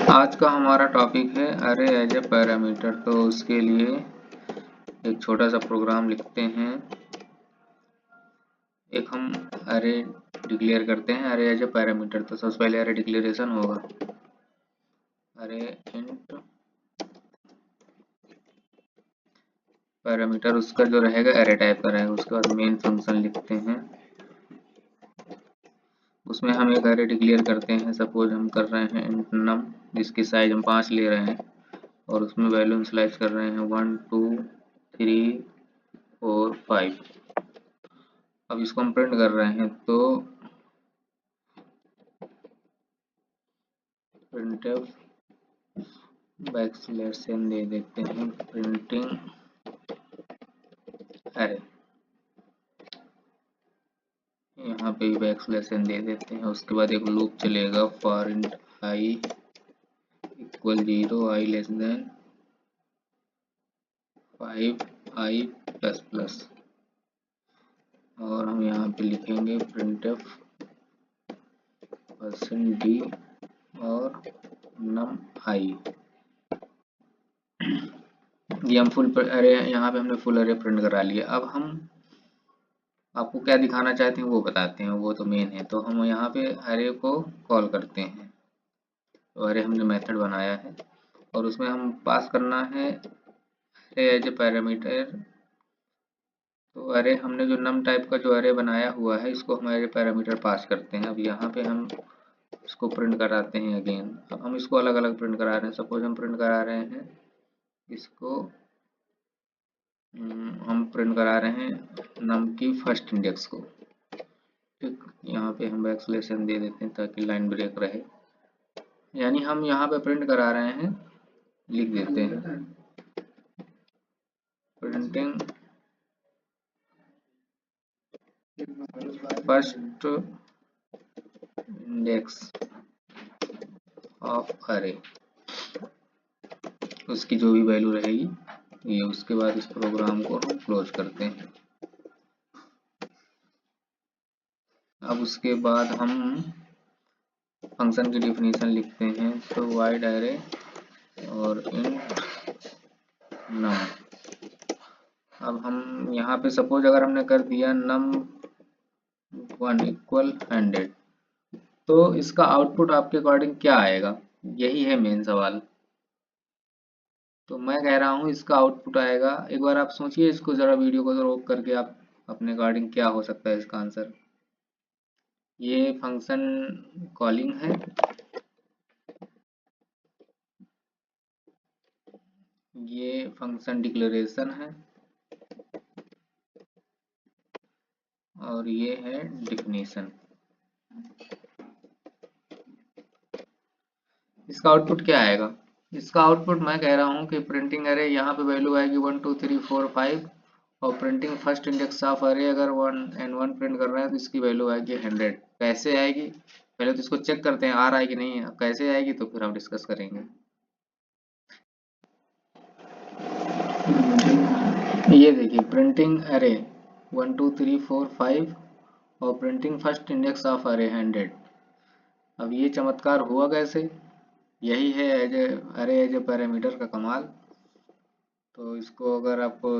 आज का हमारा टॉपिक है अरे एज ए पैरामीटर। तो उसके लिए एक छोटा सा प्रोग्राम लिखते हैं। एक हम अरे डिक्लेयर करते हैं अरे एज ए पैरामीटर। तो सबसे पहले अरे डिक्लेरेशन होगा अरे इंट पैरामीटर, उसका जो रहेगा अरे टाइप का रहेगा। उसके बाद मेन फंक्शन लिखते हैं, उसमें हम एक अरे डिक्लेयर करते हैं। सपोज हम कर रहे हैं इंट नम, जिसकी साइज हम 5 ले रहे हैं और उसमें वैल्यू इनिशियलाइज कर रहे हैं 1 2 3 4 5। अब इसको हम प्रिंट कर रहे हैं तो printf बैकस्लैश n दे देते हैं, प्रिंटिंग अरे। यहाँ पे भी बैकस्लैश n दे देते हैं। उसके बाद एक लूप चलेगा for int I equal 0, I less than 5, I plus plus. और हम यहाँ पे लिखेंगे printf %d और num i। ये हम फुल अरे, यहाँ पे हमने फुल अरे प्रिंट करा लिया। अब हम आपको क्या दिखाना चाहते हैं वो बताते हैं, वो तो मेन है। तो हम यहाँ पे अरे को कॉल करते हैं। तो अरे हमने मेथड बनाया है और उसमें हम पास करना है अरे एज ए पैरामीटर। तो अरे हमने जो नम टाइप का जो अरे बनाया हुआ है, इसको हम एज ए पैरामीटर पास करते हैं। अब यहाँ पे हम इसको प्रिंट कराते हैं अगेन। अब हम इसको अलग अलग प्रिंट करा रहे हैं। सपोज हम प्रिंट करा रहे हैं इसको, हम प्रिंट करा रहे हैं नम की फर्स्ट इंडेक्स को। ठीक, यहाँ पे हम बैकस्लैश n दे देते हैं ताकि लाइन ब्रेक रहे। यानी हम यहाँ पे प्रिंट करा रहे हैं, लिख देते हैं प्रिंटिंग फर्स्ट इंडेक्स ऑफ अरे, उसकी जो भी वैल्यू रहेगी ये। उसके बाद इस प्रोग्राम को हम क्लोज करते हैं। अब उसके बाद हम फंक्शन की डिफिनीशन लिखते हैं। तो वाइड अरे और इंट नम। अब हम यहाँ पे सपोज अगर हमने कर दिया num 1 इक्वल 100, तो इसका आउटपुट आपके अकॉर्डिंग क्या आएगा, यही है मेन सवाल। तो मैं कह रहा हूँ इसका आउटपुट आएगा, एक बार आप सोचिए इसको जरा, वीडियो को रोक करके आप अपने अकॉर्डिंग क्या हो सकता है इसका आंसर। ये फंक्शन कॉलिंग है, ये फंक्शन डिक्लेरेशन है और ये है डिफिनीशन। इसका आउटपुट क्या आएगा? इसका आउटपुट मैं कह रहा हूँ कि प्रिंटिंग अरे, यहाँ पे वैल्यू आएगी 1 2 3 4 5 और प्रिंटिंग फर्स्ट इंडेक्स ऑफ अरे अगर 1 प्रिंट कर रहा है तो इसकी वैल्यू आएगी 100। कैसे आएगी पहले तो इसको चेक करते हैं आ रहा है कि नहीं है। कैसे आएगी तो फिर हम डिस्कस करेंगे। ये देखिए प्रिंटिंग अरे 1 2 3 4 5 और प्रिंटिंग फर्स्ट इंडेक्स ऑफ अरे 100। अब ये चमत्कार हुआ कैसे? यही है एज ए अरे एज ए पैरामीटर का कमाल। तो इसको अगर आपको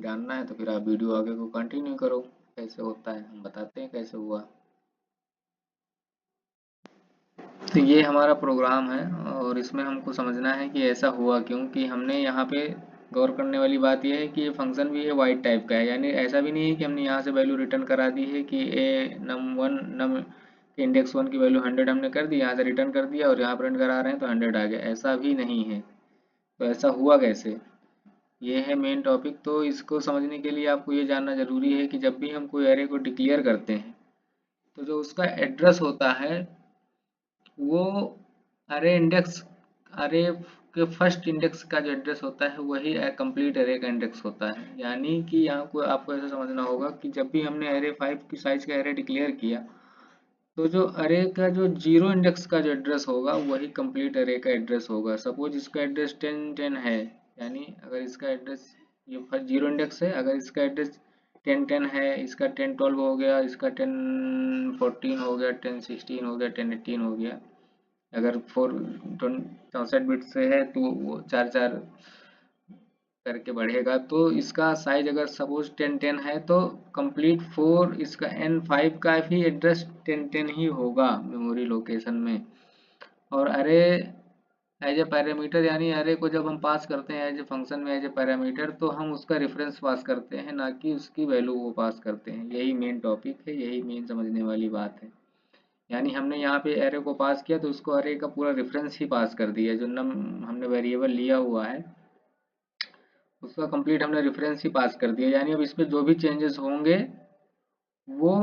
जानना है तो फिर आप वीडियो आगे को कंटिन्यू करो, कैसे होता है हम बताते हैं कैसे हुआ। तो ये हमारा प्रोग्राम है और इसमें हमको समझना है कि ऐसा हुआ क्यों। कि हमने यहाँ पे गौर करने वाली बात यह है कि ये फंक्शन भी है वाइड टाइप का है। यानी ऐसा भी नहीं है कि हमने यहाँ से वैल्यू रिटर्न करा दी है कि ए नम इंडेक्स 1 की वैल्यू 100 हमने कर दी, यहाँ से रिटर्न कर दिया और यहाँ प्रिंट करा रहे हैं तो 100 आ गया, ऐसा भी नहीं है। तो ऐसा हुआ कैसे, ये है मेन टॉपिक। तो इसको समझने के लिए आपको ये जानना जरूरी है कि जब भी हम कोई एरे को डिक्लेयर करते हैं तो जो उसका एड्रेस होता है वो अरे इंडेक्स, अरे के फर्स्ट इंडेक्स का जो एड्रेस होता है वही कंप्लीट एरे का इंडेक्स होता है। यानी कि यहाँ को आपको ऐसा समझना होगा कि जब भी हमने एरे 5 की साइज का एरे डिक्लेयर किया तो जो अरे का जो 0 इंडेक्स का जो एड्रेस होगा वही कंप्लीट अरे का एड्रेस होगा। सपोज इसका एड्रेस 10 10 है, यानी अगर इसका एड्रेस ये फर्स्ट 0 इंडेक्स है, अगर इसका एड्रेस 10 10 है, इसका 10 12 हो गया, इसका 10 14 हो गया, 10 16 हो गया, 10 18 हो गया, अगर 64 बिट से है तो वो 4 4 करके बढ़ेगा। तो इसका साइज अगर सपोज 10 10 है तो कंप्लीट 4 इसका N5 का भी एड्रेस 10 10 ही होगा मेमोरी लोकेशन में। और अरे एज ए पैरामीटर, यानी अरे को जब हम पास करते हैं एज ए फंक्शन में एज ए पैरामीटर, तो हम उसका रेफरेंस पास करते हैं, ना कि उसकी वैल्यू को पास करते हैं। यही मेन टॉपिक है, यही मेन समझने वाली बात है। यानी हमने यहाँ पे एरे को पास किया तो उसको अरे का पूरा रेफरेंस ही पास कर दिया, जो नम हमने वेरिएबल लिया हुआ है उसका कंप्लीट हमने रेफरेंस ही पास कर दिया। यानी अब इस पे जो भी चेंजेस होंगे वो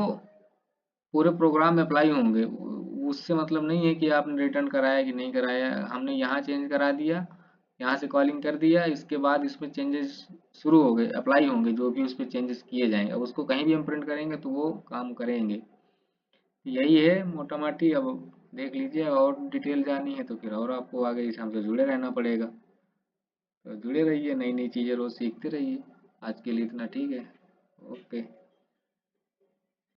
पूरे प्रोग्राम में अप्लाई होंगे। उससे मतलब नहीं है कि आपने रिटर्न कराया कि नहीं कराया, हमने यहाँ चेंज करा दिया, यहाँ से कॉलिंग कर दिया, इसके बाद इसमें चेंजेस शुरू हो गए, अप्लाई होंगे जो भी उस पर चेंजेस किए जाएंगे। अब उसको कहीं भी हम प्रिंट करेंगे तो वो काम करेंगे। यही है मोटा माटी। अब देख लीजिए, और डिटेल जानी है तो फिर और आपको आगे इस हमसे जुड़े रहना पड़ेगा। तो जुड़े रहिए, नई नई चीज़ें रोज़ सीखते रहिए। आज के लिए इतना ठीक है। ओके।